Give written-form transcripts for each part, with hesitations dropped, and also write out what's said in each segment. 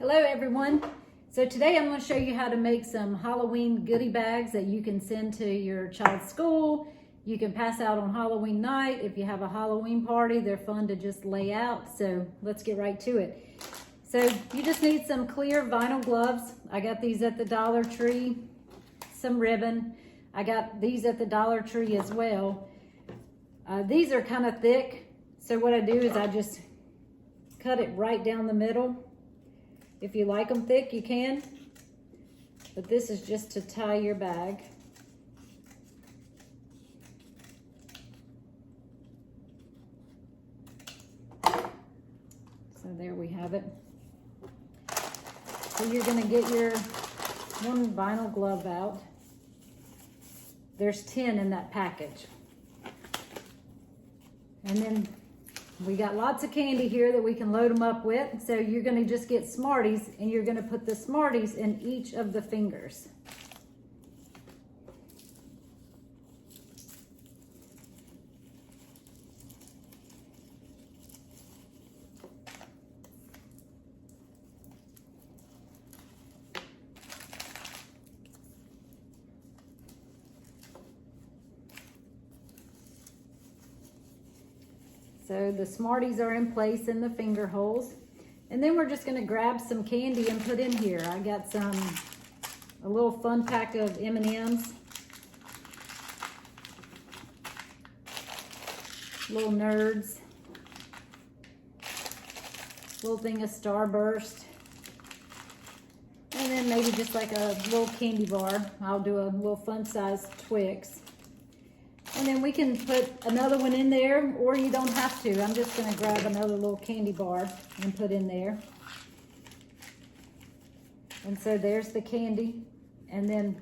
Hello everyone. So today I'm going to show you how to make some Halloween goodie bags that you can send to your child's school. You can pass out on Halloween night. If you have a Halloween party, they're fun to just lay out. So let's get right to it. So you just need some clear vinyl gloves. I got these at the Dollar Tree. Some ribbon. I got these at the Dollar Tree as well. These are kind of thick. So what I do is I just cut it right down the middle. If you like them thick, you can. But this is just to tie your bag. So there we have it. So you're gonna get your one vinyl glove out. There's 10 in that package. And then we got lots of candy here that we can load them up with. So you're gonna just get Smarties and you're gonna put the Smarties in each of the fingers. So the Smarties are in place in the finger holes. And then we're just gonna grab some candy and put in here. I got a little fun pack of M&Ms. Little Nerds. Little thing of Starburst. And then maybe just like a little candy bar. I'll do a little fun-sized Twix. And then we can put another one in there, or you don't have to. I'm just gonna grab another little candy bar and put in there. And so there's the candy. And then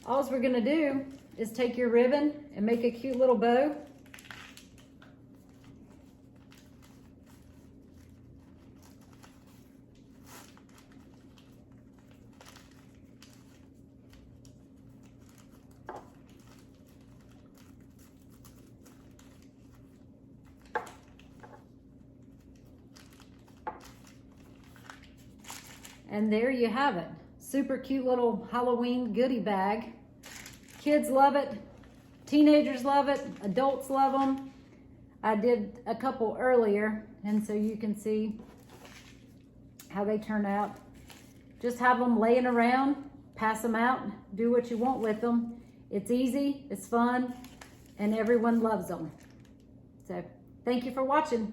all we're gonna do is take your ribbon and make a cute little bow. And there you have it. Super cute little Halloween goodie bag. Kids love it. Teenagers love it. Adults love them. I did a couple earlier, and so you can see how they turn out. Just have them laying around, pass them out, do what you want with them. It's easy, it's fun, and everyone loves them. So thank you for watching.